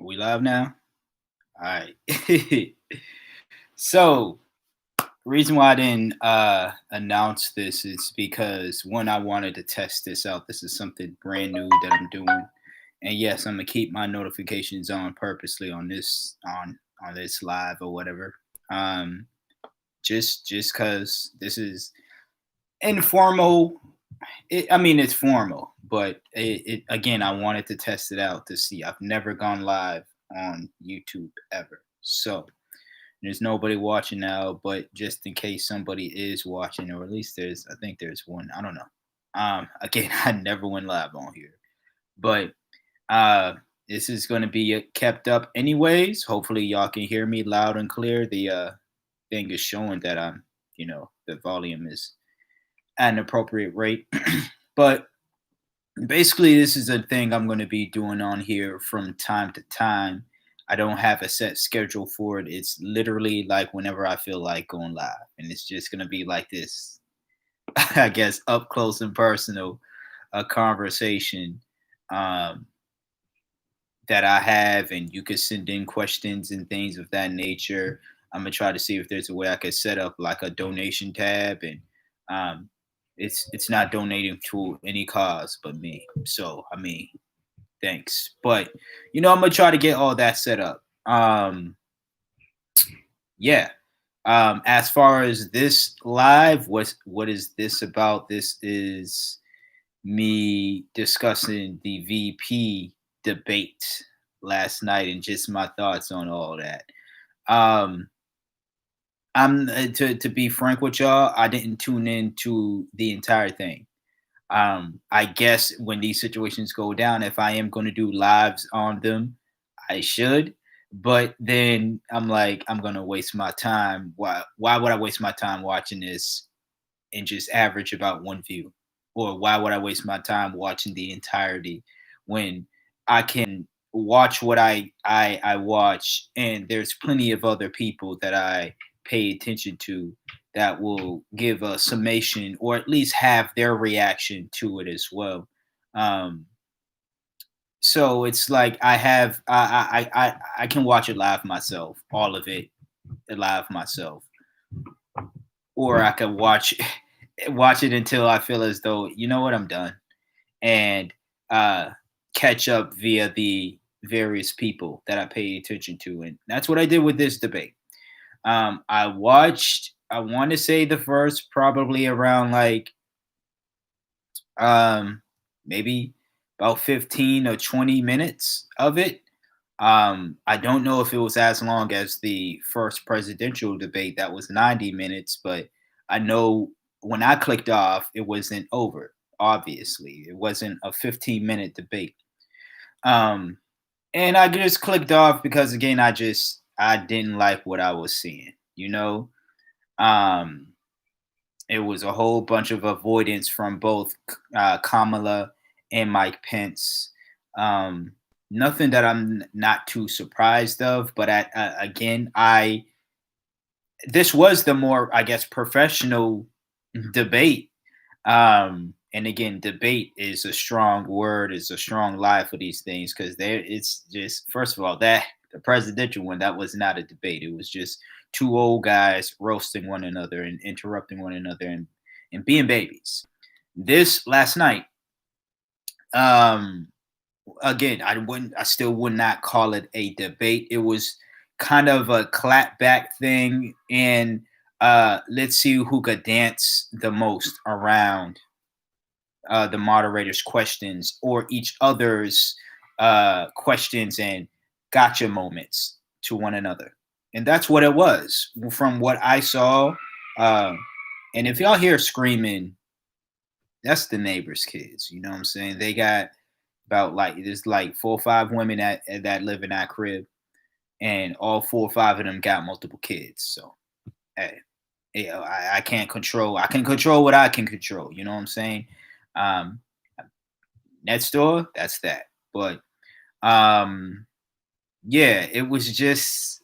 We live now? All right. So, reason why I didn't announce this is because one, I wanted to test this out. This is something brand new that I'm doing, and yes, I'm gonna keep my notifications on purposely on this live or whatever. Um, just because this is informal. I mean, it's formal, but it again, I wanted to test it out to see. I've never gone live on YouTube ever, so there's nobody watching now. But just in case somebody is watching, or at least I think there's one. I don't know. Again, I never went live on here, but uh, this is going to be kept up anyways. Hopefully, y'all can hear me loud and clear. The thing is showing that the volume is at an appropriate rate. But basically, this is a thing I'm going to be doing on here from time to time. I don't have a set schedule for it. It's literally like whenever I feel like going live. And it's just going to be like this, I guess, up close and personal a conversation um, that I have. And you could send in questions and things of that nature. I'm going to try to see if there's a way I could set up like a donation tab, and um, it's not donating to any cause but me. So I mean, thanks, but I'm gonna try to get all that set up. Yeah. As far as this live, what is this about? This is me discussing the VP debate last night and just my thoughts on all that. Um, I'm to be frank with y'all, I didn't tune in to the entire thing. I guess when these situations go down, if I am going to do lives on them, I should. But then I'm like, I'm going to waste my time. Why would I waste my time watching this and just average about one view? Or why would I waste my time watching the entirety when I can watch what I watch, and there's plenty of other people that I pay attention to that will give a summation or at least have their reaction to it as well. Um, so it's like I can watch it live myself, all of it live myself, or I can watch it until I feel as though what, I'm done, and uh, catch up via the various people that I pay attention to, and that's what I did with this debate. I watched, I want to say the first probably around like um, maybe about 15 or 20 minutes of it. I don't know if it was as long as the first presidential debate that was 90 minutes, but I know when I clicked off, it wasn't over. Obviously, it wasn't a 15-minute debate. Um, and I just clicked off because again, I didn't like what I was seeing. Um, it was a whole bunch of avoidance from both Kamala and Mike Pence. Um, Nothing that I'm not too surprised of, but again, I this was the more, I guess, professional debate. And again, debate is a strong word, is a strong lie for these things, because it's just, first of all, that the presidential one, that was not a debate. It was just two old guys roasting one another and interrupting one another and being babies. This last night, um, again, I still would not call it a debate. It was kind of a clapback thing, and let's see who could dance the most around the moderator's questions or each other's questions and gotcha moments to one another. And that's what it was from what I saw. Uh, and if y'all hear screaming, that's the neighbor's kids. You know what I'm saying? They got about like there's like 4 or 5 women that live in that crib, and all 4 or 5 of them got multiple kids. So hey, I can't control. I can control what I can control. You know what I'm saying? Um, Next door, that's that. But um, yeah, it was just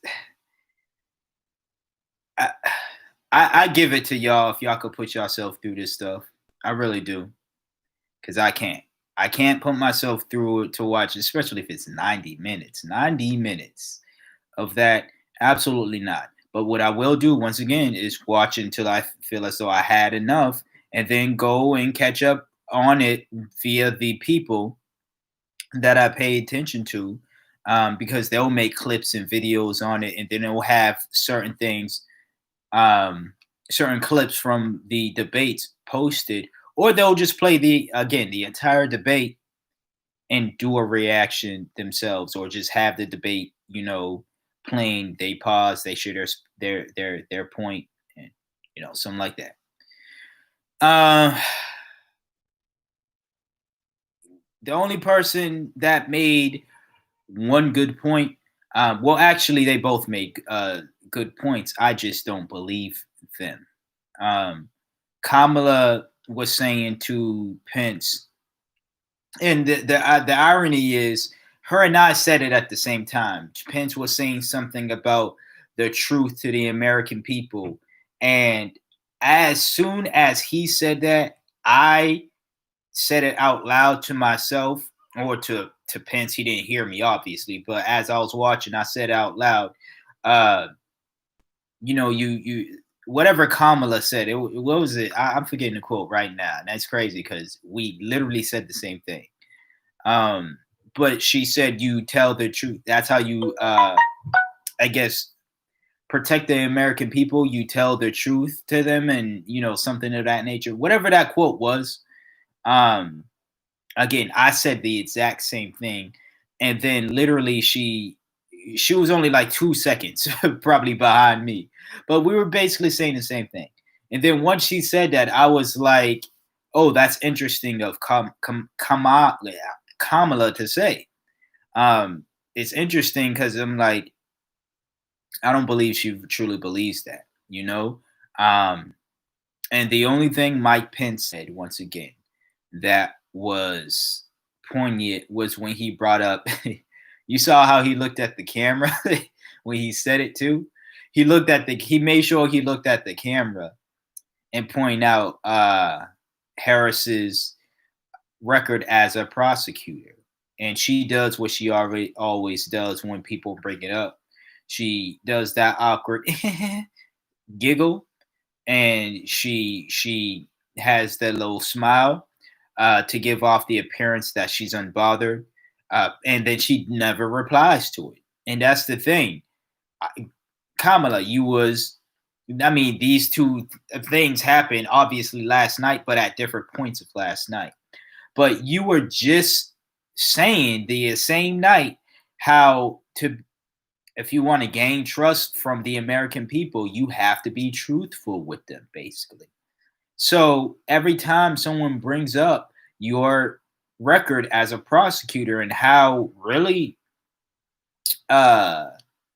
I, I give it to y'all if y'all could put yourself through this stuff. I really do, because I can't. I can't put myself through it to watch, especially if it's 90 minutes. 90 minutes of that, absolutely not. But what I will do once again is watch until I feel as though I had enough, and then go and catch up on it via the people that I pay attention to, because they'll make clips and videos on it, and then it'll have certain things, um, certain clips from the debates posted, or they'll just play the entire debate and do a reaction themselves, or just have the debate, playing. They pause, they share their point, and something like that. Uh, the only person that made one good point, well, actually, they both make good points. I just don't believe them. Um, Kamala was saying to Pence, and the irony is, her and I said it at the same time. Pence was saying something about the truth to the American people, and as soon as he said that, I said it out loud to myself, or to Pence. He didn't hear me, obviously, but as I was watching, I said out loud, uh, you whatever Kamala said. What was it? I'm forgetting the quote right now. And that's crazy because we literally said the same thing. Um, but she said, "You tell the truth. That's how you, I guess, protect the American people. You tell the truth to them, and something of that nature." Whatever that quote was. Um, Again, I said the exact same thing, and then literally she was only like 2 seconds probably behind me, but we were basically saying the same thing. And then once she said that, I was like, "Oh, that's interesting of Kamala to say." It's interesting because I'm like, I don't believe she truly believes that, you know. Um, and the only thing Mike Pence said, once again, that was poignant was when he brought up, you saw how he looked at the camera when he said it too. He made sure he looked at the camera and point out Harris's record as a prosecutor. And she does what she already always does when people bring it up. She does that awkward giggle, and she has that little smile, to give off the appearance that she's unbothered, and then she never replies to it. And that's the thing, Kamala. I mean, these two things happened obviously last night, but at different points of last night. But you were just saying the same night how to if you want to gain trust from the American people, you have to be truthful with them, basically. So every time someone brings up your record as a prosecutor and how really uh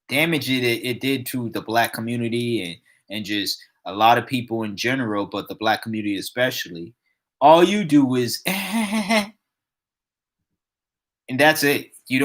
damage it did to the black community, and just a lot of people in general, but the black community especially, all you do is and that's it. You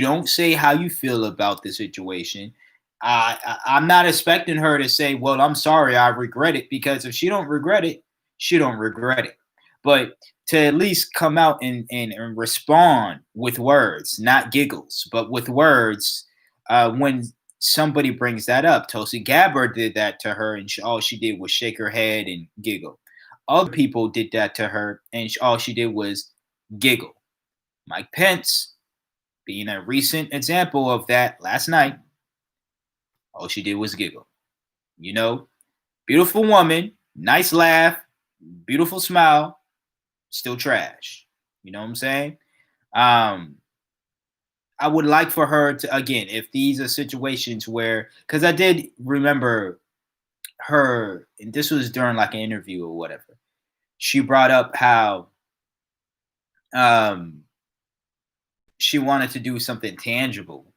don't say how you feel about the situation. I'm not expecting her to say, "Well, I'm sorry, I regret it," because if she don't regret it, she don't regret it. But to at least come out and respond with words, not giggles, but with words, when somebody brings that up. Tulsi Gabbard did that to her, and all she did was shake her head and giggle. Other people did that to her, and all she did was giggle. Mike Pence, being a recent example of that last night, all she did was giggle. You know, beautiful woman, nice laugh, beautiful smile, still trash. You know what I'm saying? Um, I would like for her to, again, if these are situations where, because I did remember her, and this was during like an interview or whatever. She brought up how um, she wanted to do something tangible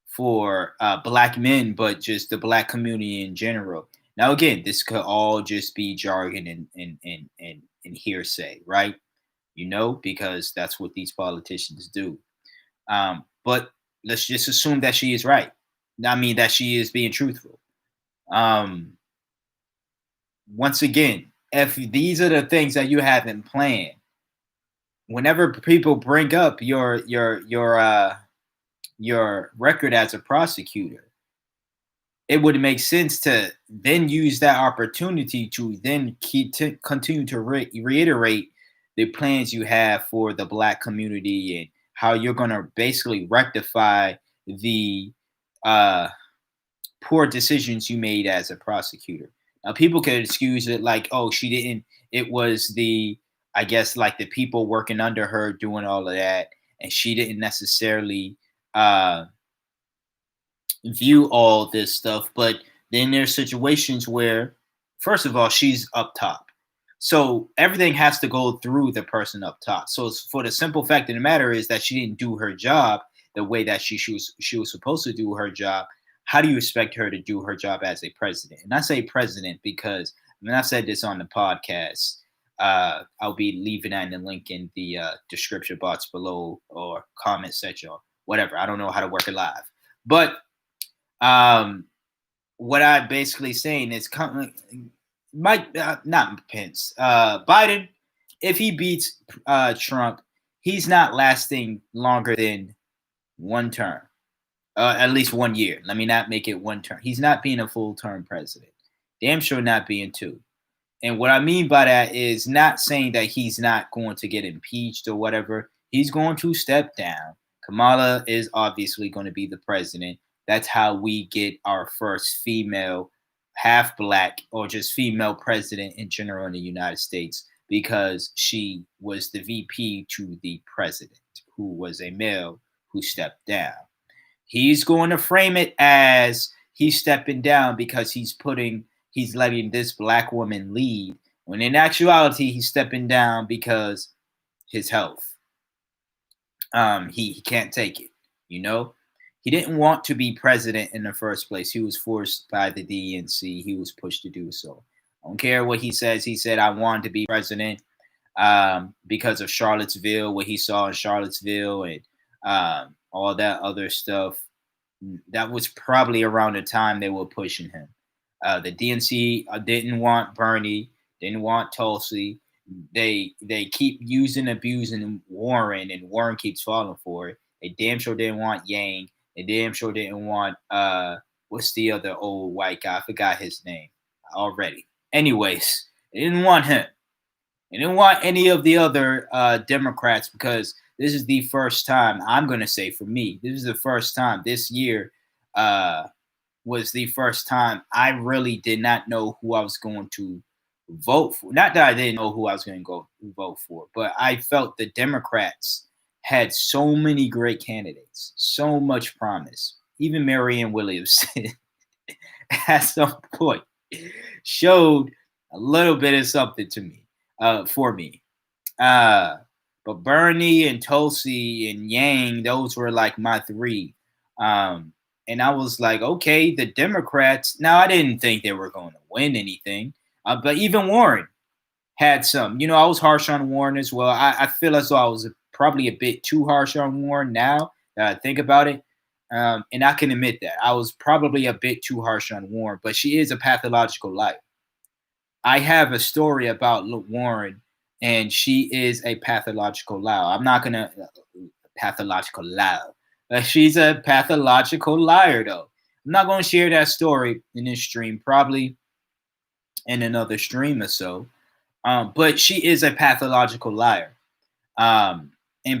for black men, but just the black community in general. Now, again, this could all just be jargon and hearsay, right? Because that's what these politicians do. But let's just assume that she is right. I mean, that she is being truthful. Um, Once again, if these are the things that you haven't planned, whenever people bring up your record as a prosecutor, it would make sense to then use that opportunity to then continue to reiterate the plans you have for the black community and how you're going to basically rectify the uh, poor decisions you made as a prosecutor. Now, people could excuse it like, oh, she didn't. It was I guess, like the people working under her doing all of that, and she didn't necessarily uh, view all this stuff. But then there's situations where, first of all, she's up top. So everything has to go through the person up top. So for the simple fact of the matter is that she didn't do her job the way that she was supposed to do her job. How do you expect her to do her job as a president? And I say president because I've said this on the podcast. I'll be leaving that in the link in the description box below or comment section or whatever. I don't know how to work it live, but um, what I basically saying is, Mike, not Pence, Biden, if he beats Trump, he's not lasting longer than one term, at least 1 year. Let me not make it one term. He's not being a full term president. Damn sure not being two. And what I mean by that is not saying that he's not going to get impeached or whatever. He's going to step down. Kamala is obviously going to be the president. That's how we get our first female, half black, or just female president in general in the United States, because she was the VP to the president, who was a male who stepped down. He's going to frame it as he's stepping down because he's letting this black woman lead, when in actuality he's stepping down because his health. He can't take it, you know. He didn't want to be president in the first place. He was forced by the DNC. He was pushed to do so. I don't care what he says. He said, I wanted to be president because of Charlottesville, what he saw in Charlottesville and all that other stuff. That was probably around the time they were pushing him. The DNC didn't want Bernie, didn't want Tulsi. They keep abusing Warren, and Warren keeps falling for it. They damn sure didn't want Yang. They damn sure didn't want what's the other old white guy? I forgot his name already. Anyways, they didn't want him. They didn't want any of the other Democrats, because this is the first time, I'm going to say for me, this is the first time this year was the first time I really did not know who I was going to vote for. Not that I didn't know who I was going to go vote for, but I felt the Democrats had so many great candidates, so much promise. Even Marianne Williamson at some point showed a little bit of something to me, for me. But Bernie and Tulsi and Yang, those were like my three. And I was like, okay, the Democrats. Now, I didn't think they were going to win anything. But even Warren had some. I was harsh on Warren as well. I feel as though I was probably a bit too harsh on Warren now that I think about it. And I can admit that. I was probably a bit too harsh on Warren, but she is a pathological liar. I have a story about Warren, and she is a pathological liar. I'm not going to pathological liar. She's a pathological liar, though. I'm not going to share that story in this stream, probably in another stream or so. But she is a pathological liar. And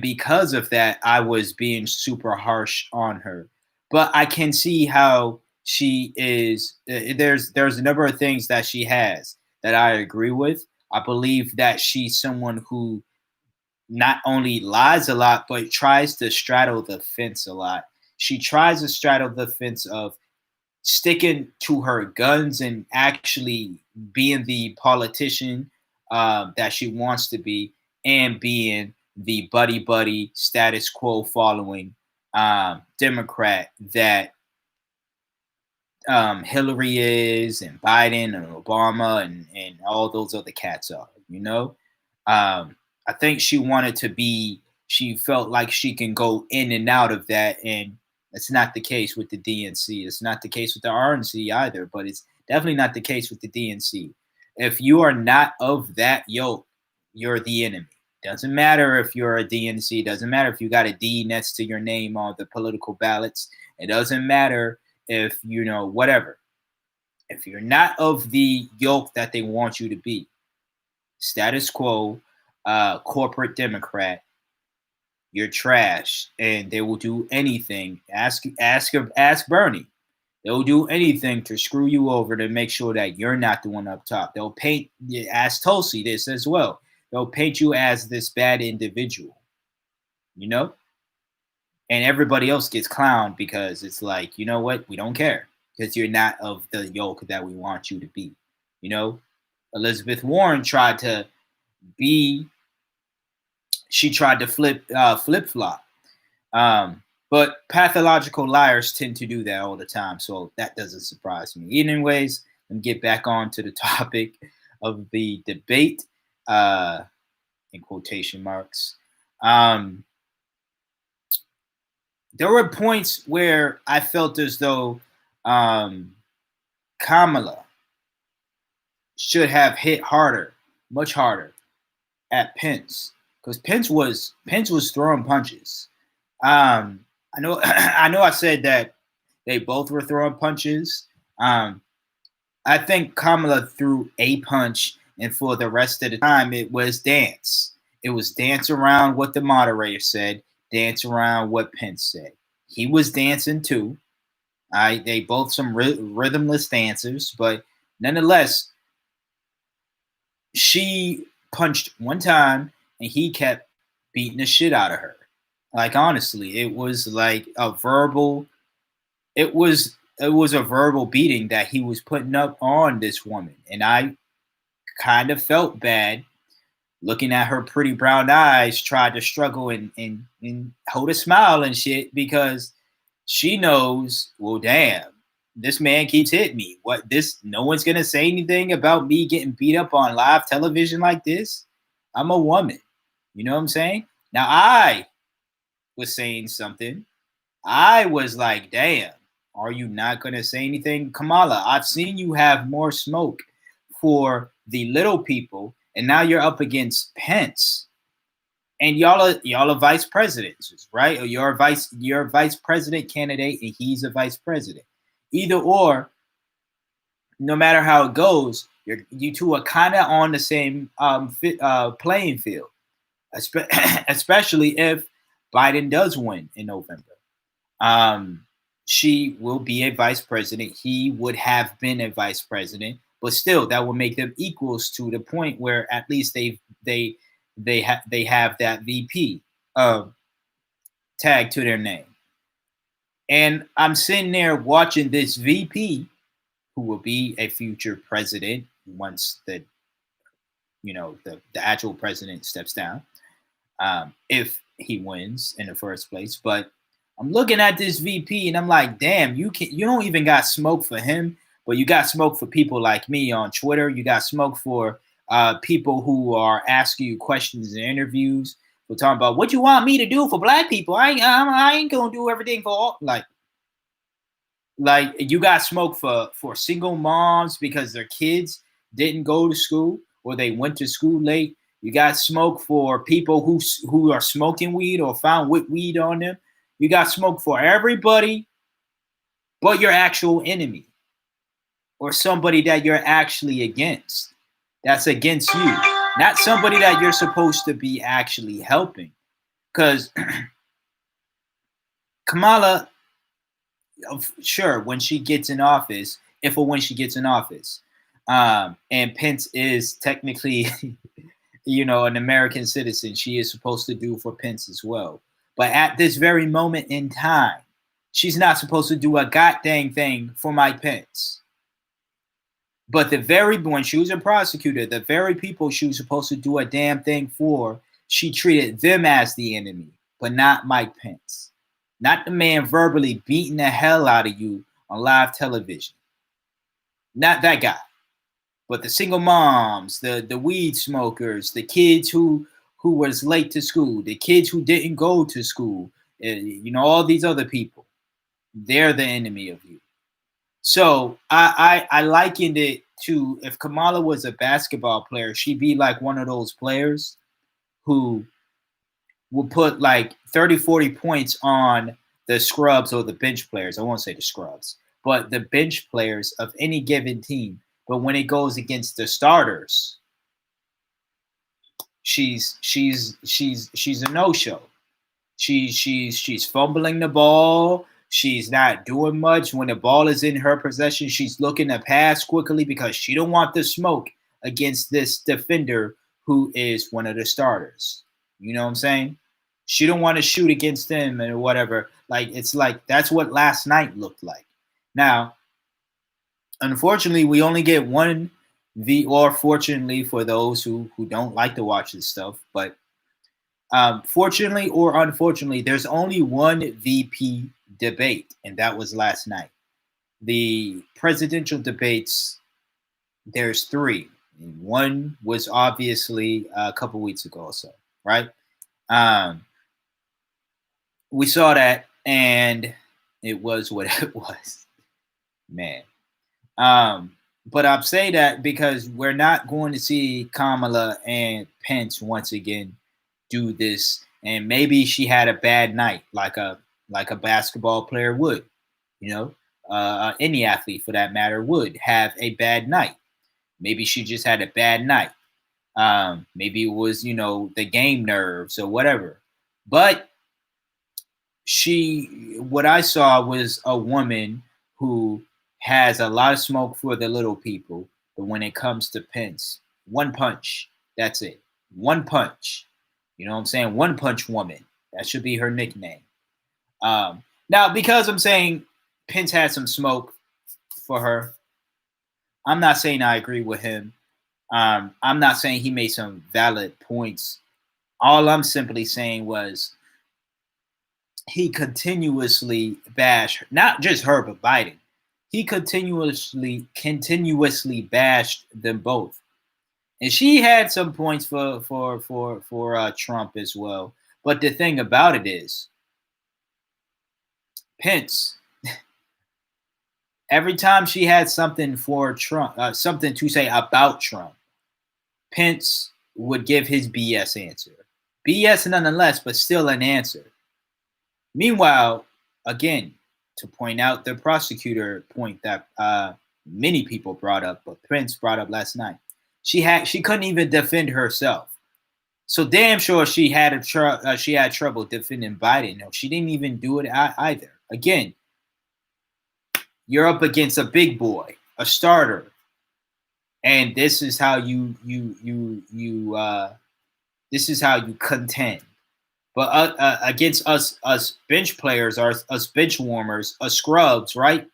because of that, I was being super harsh on her. But I can see how she is. There's a number of things that she has that I agree with. I believe that she's someone who not only lies a lot, but tries to straddle the fence a lot. She tries to straddle the fence of sticking to her guns and actually being the politician that she wants to be, and being the buddy status quo following Democrat that Hillary is, and Biden and Obama and all those other cats are, I think she felt like she can go in and out of that, and that's not the case with the DNC. It's not the case with the RNC either, but it's definitely not the case with the DNC. If you are not of that yoke, you're the enemy. Doesn't matter if you're a DNC. Doesn't matter if you got a D next to your name on the political ballots. It doesn't matter if, whatever. If you're not of the yoke that they want you to be, status quo, corporate Democrat, you're trash, and they will do anything. Ask Bernie. They'll do anything to screw you over to make sure that you're not the one up top. They'll paint. Ask Tulsi this as well. They'll paint you as this bad individual, you know, and everybody else gets clowned because it's like, you know what, we don't care because you're not of the yoke that we want you to be. Elizabeth Warren tried to be. She tried to flip flop. But pathological liars tend to do that all the time, so that doesn't surprise me. Anyways, let me get back on to the topic of the debate, in quotation marks. There were points where I felt as though Kamala should have hit harder, much harder, at Pence, because Pence was throwing punches. I know I said that they both were throwing punches. I think Kamala threw a punch, and for the rest of the time, it was dance. It was dance around what the moderator said, dance around what Pence said. He was dancing too. They both some rhythmless dancers, but nonetheless, she punched one time, and he kept beating the shit out of her. Like, honestly, it was like a verbal. It was a verbal beating that he was putting up on this woman, and I kind of felt bad looking at her pretty brown eyes, tried to struggle and hold a smile and shit because she knows, well, damn, this man keeps hitting me. No one's gonna say anything about me getting beat up on live television like this. I'm a woman. You know what I'm saying? Now I was saying something. I was like, damn, are you not gonna say anything? Kamala, I've seen you have more smoke for the little people, and now you're up against Pence. And y'all are vice presidents, right? Or you're a vice president candidate and he's a vice president. Either or, no matter how it goes, you two are kind of on the same playing field, especially if Biden does win in November. She will be a vice president. He would have been a vice president, but still, that will make them equals to the point where at least they have that VP tag to their name. And I'm sitting there watching this VP, who will be a future president once the actual president steps down, if he wins in the first place. But I'm looking at this VP and I'm like, damn, you don't even got smoke for him, but you got smoke for people like me on Twitter. You got smoke for people who are asking you questions in interviews. We're talking about what you want me to do for black people. I ain't gonna do everything for all. Like you got smoke for single moms because their kids didn't go to school or they went to school late. You got smoke for people who are smoking weed or found with weed on them. You got smoke for everybody but your actual enemy or somebody that you're actually against. That's against you, not somebody that you're supposed to be actually helping. Because Kamala, sure, when she gets in office, when she gets in office, and Pence is technically, an American citizen, she is supposed to do for Pence as well. But at this very moment in time, she's not supposed to do a goddamn thing for Mike Pence. But when she was a prosecutor, the very people she was supposed to do a damn thing for, she treated them as the enemy, but not Mike Pence. Not the man verbally beating the hell out of you on live television. Not that guy. But the single moms, the weed smokers, the kids who was late to school, the kids who didn't go to school, all these other people, they're the enemy of you. So I likened it to if Kamala was a basketball player, she'd be like one of those players who will put like 30, 40 points on the scrubs or the bench players. I won't say the scrubs, but the bench players of any given team. But when it goes against the starters, she's a no-show. She's fumbling the ball. She's not doing much when the ball is in her possession. She's looking to pass quickly because she don't want the smoke against this defender who is one of the starters. You know what I'm saying? She don't want to shoot against them and whatever. Like it's like that's what last night looked like. Now, unfortunately, we only get one or fortunately for those who don't like to watch this stuff, but fortunately or unfortunately, there's only one VP debate, and that was last night. The presidential debates, there's three. One was obviously a couple weeks ago or so, right? We saw that, and it was what it was, man. But I'm saying that because we're not going to see Kamala and Pence once again do this, and maybe she had a bad night, like a basketball player would, you know, any athlete for that matter would have a bad night. Maybe she just had a bad night. Maybe it was, the game nerves or whatever. But what I saw was a woman who has a lot of smoke for the little people, but when it comes to Pence, one punch, that's it. One punch. You know what I'm saying? One punch woman. That should be her nickname. Now, because I'm saying Pence had some smoke for her, I'm not saying I agree with him. I'm not saying he made some valid points. All I'm simply saying was he continuously bashed, not just her, but Biden. He continuously bashed them both. And she had some points for Trump as well. But the thing about it is, Pence, every time she had something for Trump, something to say about Trump, Pence would give his BS answer. BS nonetheless, but still an answer. Meanwhile, again, to point out the prosecutor point that many people brought up, but Pence brought up last night, she couldn't even defend herself. So damn sure she had trouble defending Biden. No, she didn't even do it either. Again, you're up against a big boy, a starter, and this is how you contend. But against us bench players, us bench warmers, us scrubs, right?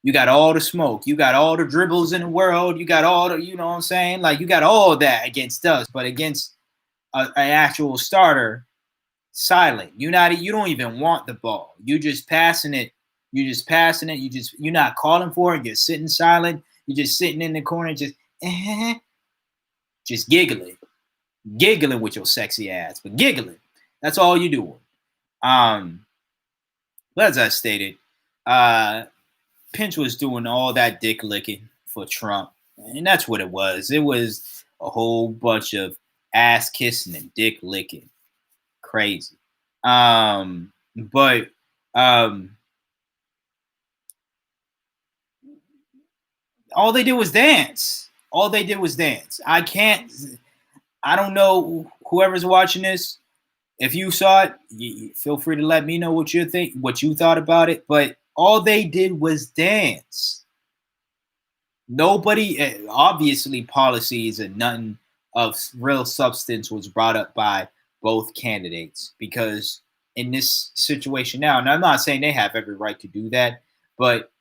You got all the smoke. You got all the dribbles in the world. You got all the, you know what I'm saying? Like, you got all that against us. But against an actual starter, silent. You don't even want the ball. You just passing it. You're not calling for it. You're sitting silent. You're just sitting in the corner, just giggling with your sexy ass, but giggling. That's all you doing. But as I stated, Pence was doing all that dick licking for Trump, and that's what it was. It was a whole bunch of ass kissing and dick licking, crazy. But all they did was dance. I don't know whoever's watching this. If you saw it, feel free to let me know what you thought about it. But all they did was dance. Nobody, obviously, policies and nothing of real substance was brought up by both candidates, because in this situation now, and I'm not saying they have every right to do that, but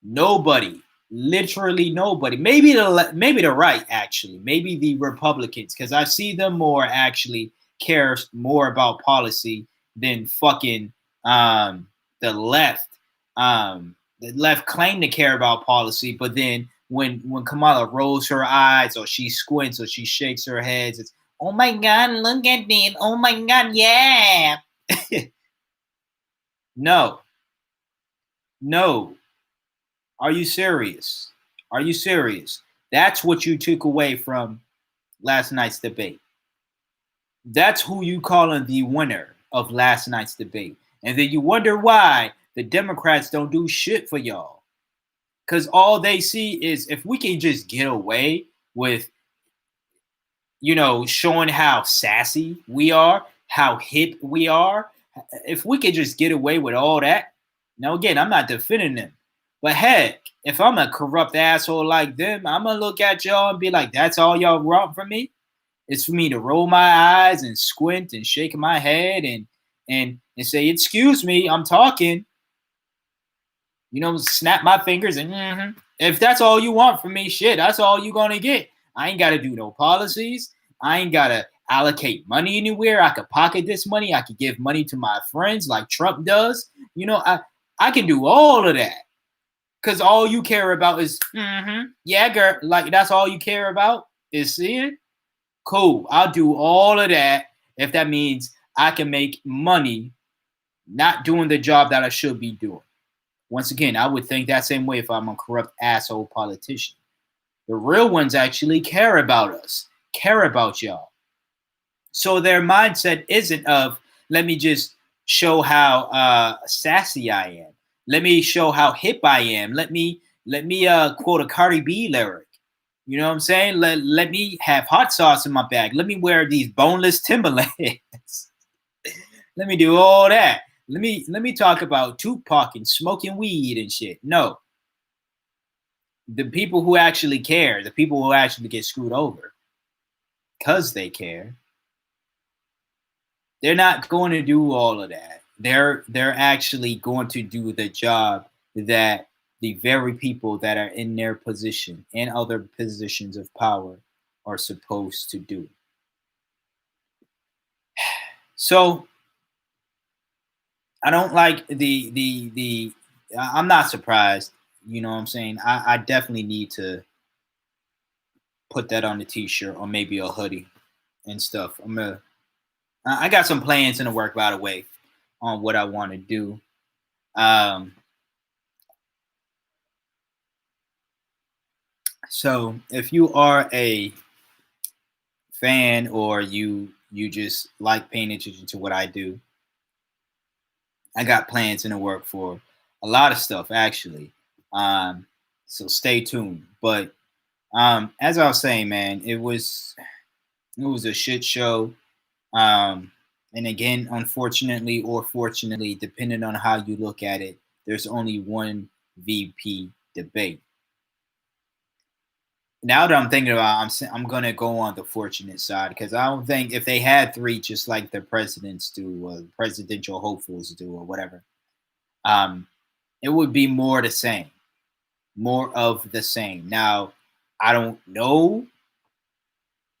nobody, literally nobody, maybe the right, actually, maybe the Republicans, because I see them more actually cares more about policy than fucking the left. The left claim to care about policy, but then when Kamala rolls her eyes or she squints or she shakes her head, it's, oh my God, look at this. Oh my God, yeah. No. Are you serious? That's what you took away from last night's debate. That's who you calling the winner of last night's debate. And then you wonder why the Democrats don't do shit for y'all. Because all they see is if we can just get away with, showing how sassy we are, how hip we are, if we could just get away with all that. Now, again, I'm not defending them. But heck, if I'm a corrupt asshole like them, I'm going to look at y'all and be like, that's all y'all want from me? It's for me to roll my eyes and squint and shake my head and say, "Excuse me, I'm talking." Snap my fingers and if that's all you want from me, shit, that's all you gonna get. I ain't gotta do no policies. I ain't gotta allocate money anywhere. I could pocket this money. I could give money to my friends like Trump does. I can do all of that because all you care about is yeah, girl. Like that's all you care about is seeing. Cool. I'll do all of that if that means I can make money not doing the job that I should be doing. Once again, I would think that same way if I'm a corrupt asshole politician. The real ones actually care about us, care about y'all. So their mindset isn't of, let me just show how sassy I am. Let me show how hip I am. Let me quote a Cardi B lyric. You know what I'm saying? Let me have hot sauce in my bag. Let me wear these boneless Timberlands. Let me do all that. Let me talk about Tupac and smoking weed and shit. No. The people who actually care, the people who actually get screwed over, because they care, they're not going to do all of that. They're actually going to do the job that the very people that are in their position and other positions of power are supposed to do. So I don't like the I'm not surprised. You know what I'm saying? I definitely need to put that on the t-shirt or maybe a hoodie and stuff. I got some plans in the work, by the way, on what I want to do. Um, so if you are a fan or you just like paying attention to what I do, I got plans in the work for a lot of stuff actually. So stay tuned. But as I was saying, man, it was a shit show. And again, unfortunately or fortunately, depending on how you look at it, there's only one VP debate. Now that I'm thinking about it, I'm gonna go on the fortunate side because I don't think if they had three, just like the presidents do, or presidential hopefuls do, or whatever, um, it would be more the same, more of the same. Now, I don't know.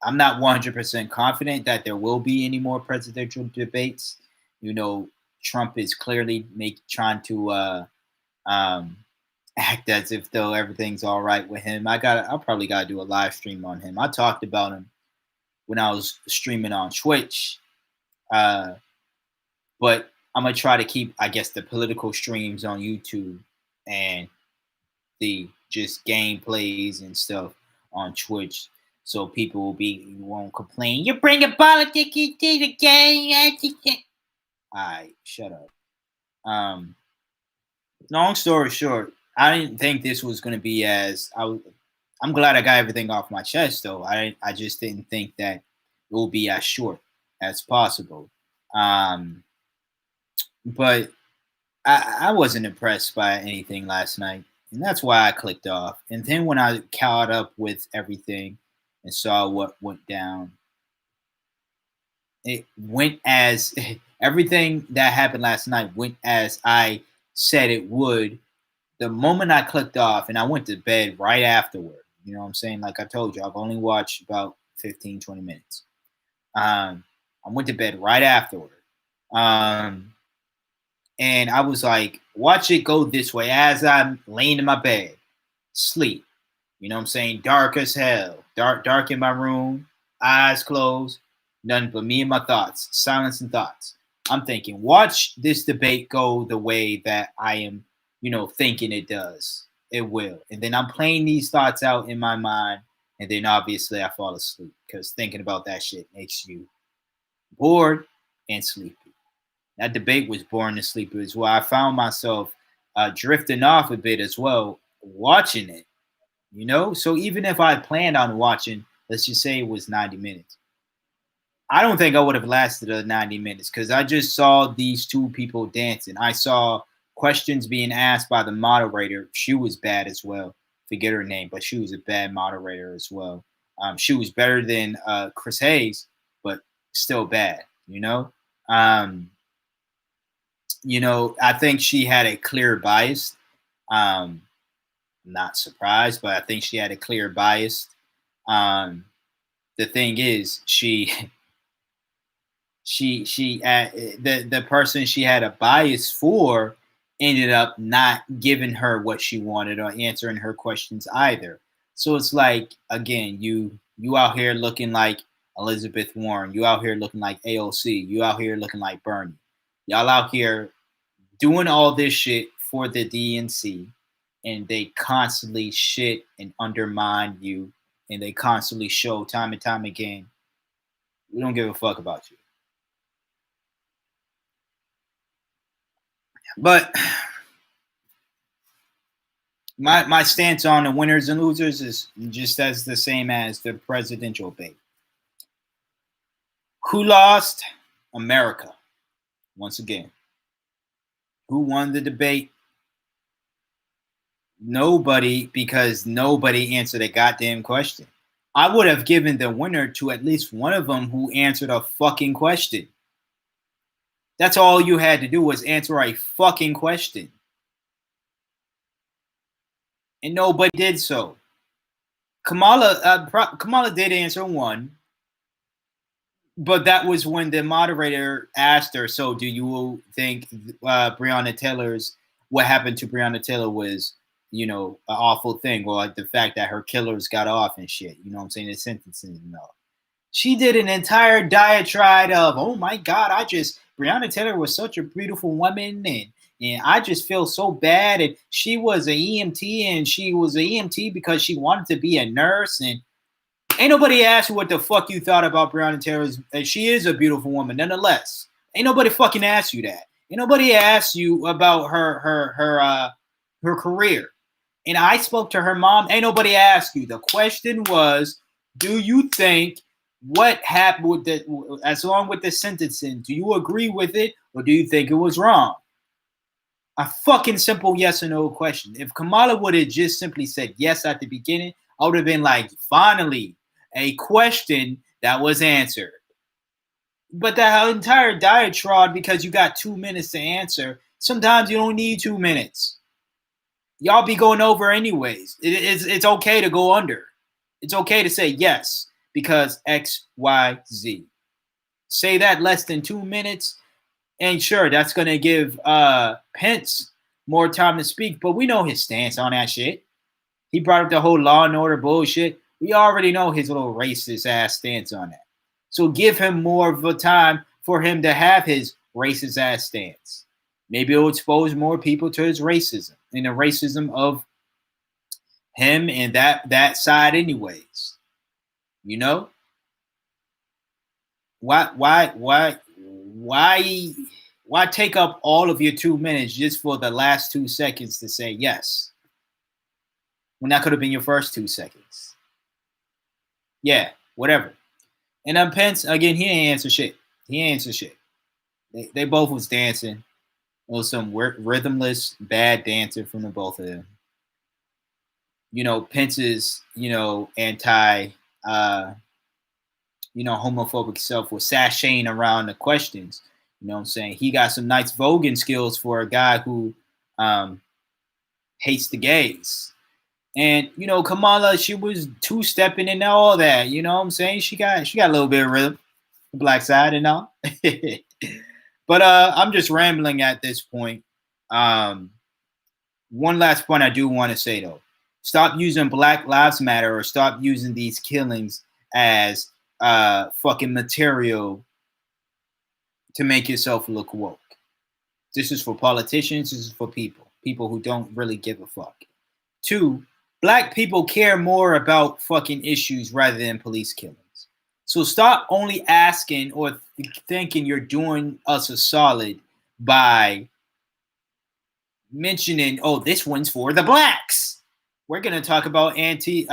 I'm not 100% confident that there will be any more presidential debates. You know, Trump is clearly trying to um, act as if though everything's all right with him. I'll probably gotta do a live stream on him. I talked about him when I was streaming on Twitch, uh, but I'm gonna try to keep, I guess, the political streams on YouTube and the just gameplays and stuff on Twitch, so people won't complain. You're bringing politics into the game. All right, shut up. Um, Long story short, I didn't think this was going to be I'm glad I got everything off my chest, though. I just didn't think that it will be as short as possible. Um, but I wasn't impressed by anything last night, and that's why I clicked off. And then when I caught up with everything and saw what went down, it went as everything that happened last night went as I said it would the moment I clicked off, and I went to bed right afterward. You know what I'm saying? Like I told you, I've only watched about 15, 20 minutes. I went to bed right afterward. Um, and I was like, watch it go this way as I'm laying in my bed, sleep. You know what I'm saying? Dark as hell. Dark in my room, eyes closed, none but me and my thoughts, silence and thoughts. I'm thinking, watch this debate go the way that I am, thinking it does. It will. And then I'm playing these thoughts out in my mind. And then obviously I fall asleep because thinking about that shit makes you bored and sleepy. That debate was boring and sleepy as well. I found myself drifting off a bit as well watching it. So even if I planned on watching, let's just say it was 90 minutes, I don't think I would have lasted 90 minutes because I just saw these two people dancing. I saw questions being asked by the moderator. She was bad as well. Forget her name, but she was a bad moderator as well. She was better than Chris Hayes, but still bad. Um, I think she had a clear bias. Um, not surprised, but I think she had a clear bias. The thing is, the person she had a bias for ended up not giving her what she wanted or answering her questions either. So it's like, again, you out here looking like Elizabeth Warren, you out here looking like AOC, you out here looking like Bernie. Y'all out here doing all this shit for the DNC, and they constantly shit and undermine you, and they constantly show time and time again, we don't give a fuck about you. But my stance on the winners and losers is just as the same as the presidential debate. Who lost? America. Once again. Who won the debate? Nobody, because nobody answered a goddamn question. I would have given the winner to at least one of them who answered a fucking question. That's all you had to do was answer a fucking question. And nobody did so. Kamala did answer one, but that was when the moderator asked her, so do you think Breonna Taylor's, what happened to Breonna Taylor was, an awful thing, or like the fact that her killers got off and shit, you know what I'm saying, the sentencing and all. She did an entire diatribe of, oh my God, Breonna Taylor was such a beautiful woman, and I just feel so bad. And she was an EMT, and she was an EMT because she wanted to be a nurse. And ain't nobody asked you what the fuck you thought about Breonna Taylor. And she is a beautiful woman, nonetheless. Ain't nobody fucking asked you that. Ain't nobody asked you about her career. And I spoke to her mom. Ain't nobody asked you. The question was, do you think what happened with as long with the sentencing, do you agree with it or do you think it was wrong? A fucking simple yes or no question. If Kamala would have just simply said yes at the beginning, I would have been like, finally, a question that was answered. But that entire diatribe, because you got 2 minutes to answer, sometimes you don't need 2 minutes. Y'all be going over anyways. It's okay to go under. It's okay to say yes because X, Y, Z. Say that less than 2 minutes, and sure, that's going to give Pence more time to speak, but we know his stance on that shit. He brought up the whole law and order bullshit. We already know his little racist ass stance on that. So give him more of a time for him to have his racist ass stance. Maybe it'll expose more people to his racism and the racism of him and that side anyways. Why take up all of your 2 minutes just for the last 2 seconds to say yes? When that could have been your first 2 seconds. Yeah, whatever. And Pence, again, he ain't answer shit. They both was dancing. It was some rhythmless, bad dancing from the both of them. Pence's, anti, homophobic self was sashaying around the questions. You know what I'm saying? He got some nice voguing skills for a guy who hates the gays. And, Kamala, she was two-stepping and all that. You know what I'm saying? She got a little bit of rhythm, the black side and all. But I'm just rambling at this point. One last point I do want to say, though. Stop using Black Lives Matter or stop using these killings as fucking material to make yourself look woke. This is for politicians. This is for people who don't really give a fuck. 2, Black people care more about fucking issues rather than police killings. So stop only asking or thinking you're doing us a solid by mentioning, oh, this one's for the blacks. We're gonna talk about anti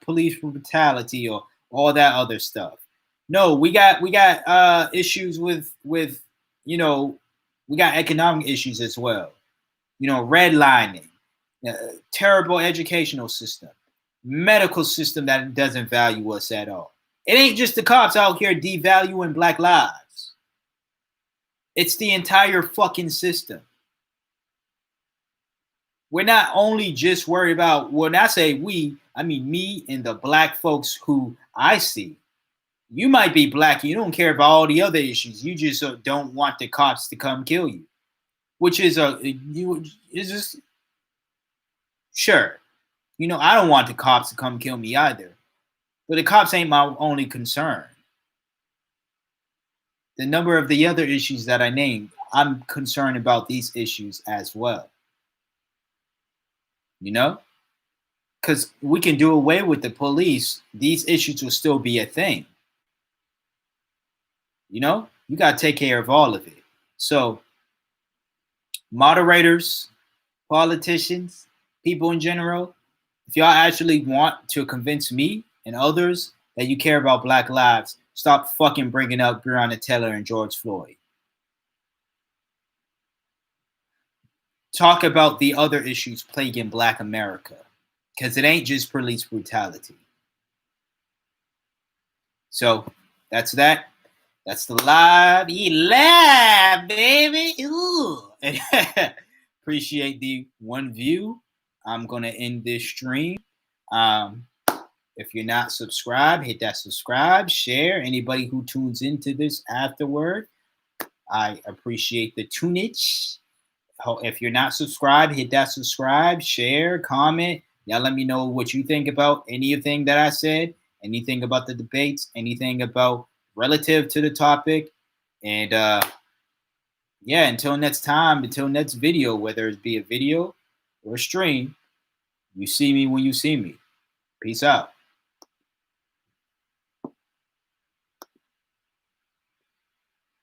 police brutality or all that other stuff. No, we got issues with you know we got economic issues as well. Redlining, uh, terrible educational system, medical system that doesn't value us at all. It ain't just the cops out here devaluing black lives. It's the entire fucking system. We're not only just worried about, when I say we, I mean me and the black folks who I see. You might be black and you don't care about all the other issues. You just don't want the cops to come kill you, which is just sure. I don't want the cops to come kill me either, but the cops ain't my only concern. The number of the other issues that I named, I'm concerned about these issues as well. Because we can do away with the police, these issues will still be a thing. You got to take care of all of it. So, moderators, politicians, people in general, if y'all actually want to convince me and others that you care about black lives, stop fucking bringing up Breonna Taylor and George Floyd. Talk about the other issues plaguing black America, because it ain't just police brutality. So that's that. That's the live. Live, baby. Ooh. Appreciate the one view. I'm going to end this stream. If you're not subscribed, hit that subscribe, share. Anybody who tunes into this afterward, I appreciate the tunage. If you're not subscribed, hit that subscribe, share, comment. Y'all let me know what you think about anything that I said, anything about the debates, anything about relative to the topic. And until next time, until next video, whether it be a video or a stream, you see me when you see me. Peace out.